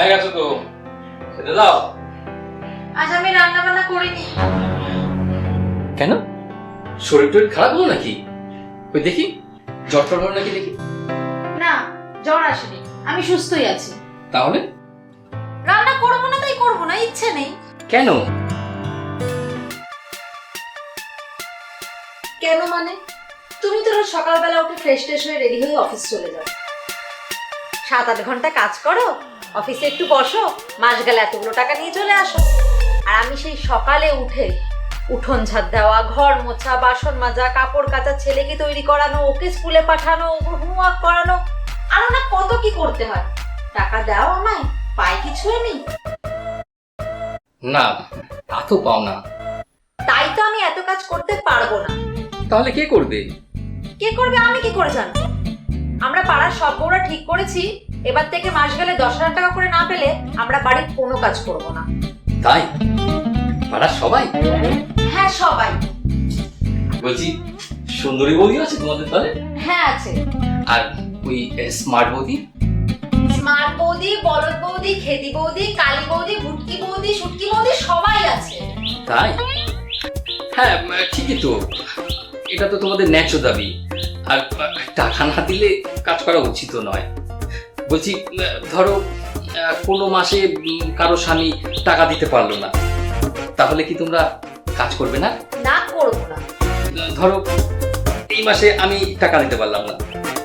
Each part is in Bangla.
হয়ে গেছে তো, খেতে দাও। আজ আমি রান্না বান্না করিনি। কেন, শরীর টরীর খারাপ হলো নাকি? ওই দেখি জ্বর টর হলো নাকি দেখি। না, জ্বর আসেনি, আমি সুস্থই আছি। তাহলে রান্না করবো না, তাই করবো না, ইচ্ছে নেই। কেন? কেন মানে, তুমি তো রোজ সকালবেলা উঠে ফ্রেশ ট্রেশ হয়ে রেডি হয়ে অফিস চলে যাও। 7-8 ঘন্টা কাজ করো, অফিসে একটু বসো, মাস গেলে এতগুলো টাকা নিয়ে চলে আসো। আর আমি সেই সকালে উঠে উঠোন ঝাড় দেওয়া, ঘর মোছা, বাসন মাজা, কাপড় কাচা, ছেলেকে তৈরি করানো, ওকে স্কুলে পাঠানো, হোমওয়ার্ক করানো, আরো না কত কি করতে হয়। টাকা দাও আমায়, পাই কিছু আমি? না, তা তো পাও না। তাই তো আমি এত কাজ করতে পারবো না। তাহলে কে করবে? কে করবে, আমি কি করে জানবো? আমরা পাড়ার সব বউরা ঠিক করেছি, এবার থেকে মাস গেলে 10,000 টাকা করে না পেলে আমরা বাড়ির কোনো কাজ করব না। তাই? পাড়ার সবাই? হ্যাঁ, সবাই। বলছি, সুন্দরী বৌদি আছে তোমাদের দলে? হ্যাঁ, আছে। আর ওই স্মার্ট বৌদি? স্মার্ট বৌদি, বলদ বৌদি, খেদি বৌদি, কালী বৌদি, ভুটকি বৌদি, শুটকি বৌদি সবাই আছে। তাই? হ্যাঁ, ঠিকই তো। এটা তো তোমাদের ন্যায্য দাবি। আর টাকা না দিলে কাজ করা উচিত নয়। বলছি, ধরো কোনো মাসে কারো স্বামী টাকা দিতে পারলো না, তাহলে কি তোমরা কাজ করবে না? না, করব না। ধরো এই মাসে আমি টাকা দিতে পারলাম না,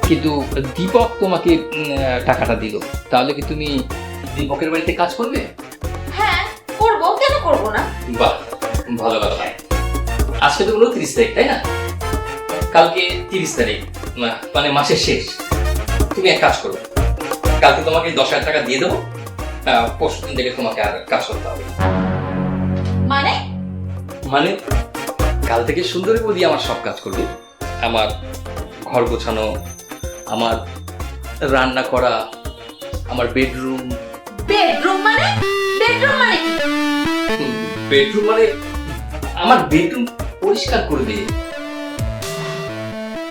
কিন্তু দীপক তোমাকে টাকাটা দিল, তাহলে কি তুমি দীপকের বাড়িতে কাজ করবে? হ্যাঁ, করব, কেন করব না? বাহ, ভালো কথা। আজকে তো 29 তারিখ, তাই না? কালকে 30 তারিখ, মানে মাসের শেষ। তুমি এক কাজ করো, কালকে তোমাকে 10,000 টাকা দিয়ে দেবো, পরশুদিন থেকে তোমাকে আর কাজ করতে হবে। মানে? মানে কাল থেকে সুন্দরী বৌদি আমার সব কাজ করবে। আমার ঘর গোছানো, আমার রান্না করা, আমার বেডরুম। বেডরুম মানে? বেডরুম মানে কি? বেডরুম মানে আমার বেডরুম পরিষ্কার করবে।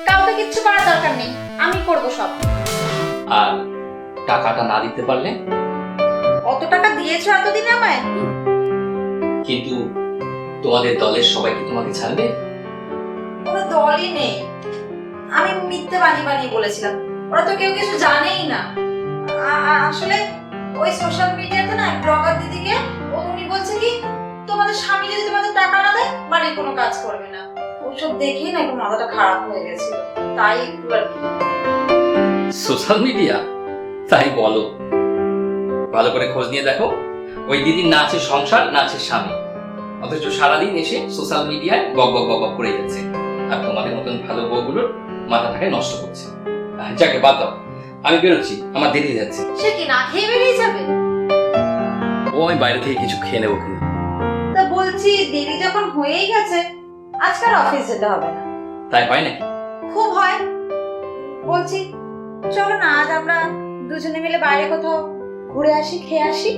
কাউকে কিচ্ছু করার দরকার নেই, আমি করব সব। আর টাকাটা না দিতে পারলে? কত টাকা দিয়েছো এতদিন আমায়? কিন্তু তোমাদের দলের সবাই কি তোমাকে ছাড়বে? কোনো দলই নেই, আমি মিথ্যে বানিয়ে বলেছিলাম। ওরা তো কেউ কিছু জানেই না। আসলে ওই সোশ্যাল মিডিয়াতে না ব্লগার দিদিকে উনি বলছে কি, তোমাদের স্বামী যদি তোমাদের টাকা না দেয় বাড়ির কোনো কাজ করবে না। ওসব দেখেই না একটু মাথাটা খারাপ হয়ে গেছিল, তাই একটু আর কি। Social media? তাই বলো। ভালো করে খোঁজ নিয়ে দেখো, ওই দিদির না আছে সংসার, না আছে স্বামী, অথচ সারাদিন এসে সোশ্যাল মিডিয়ায় বক বক বক করে যাচ্ছে, আর তোমাদের মতন ভালো বউগুলোর মাথাটাকে নষ্ট করছে। যাকে বাদ দাও, আমি বেরোচ্ছি, আমার দেরি হয়ে যাচ্ছে। সে কি না খেয়ে বেরিয়ে যাবে? ও, আমি বাইরে থেকে কিছু খেয়ে নেবো। তা বলছি, দেরি যখন হয়েই গেছে, আজকাল অফিস যেতে হবে না। তাই হয় নাকি? খুব হয়। বলছি, চলো না আজ আমরা দুজনে মিলে বাইরে কোথাও ঘুরে আসি, খেয়ে আসি।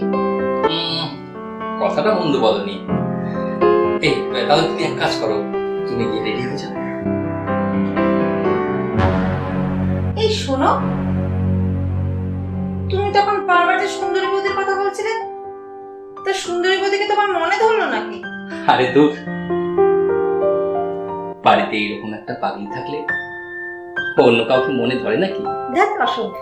কথাটা মন্দ বলনি। এই তাহলে তুমি এক কাজ করো, তুমি গিয়ে রেডি হয়ে যাও। এই শোনো, তুমি তখন বারবার যে সুন্দরী বৌদির কথা বলছিলে, তা সুন্দরী বৌদিকে তোমার মনে ধরলো নাকি? আরে দূর, বাড়িতে এইরকম একটা পাগলি থাকলে অন্য কাউকে মনে ধরে নাকি? দেখ, অসভ্য।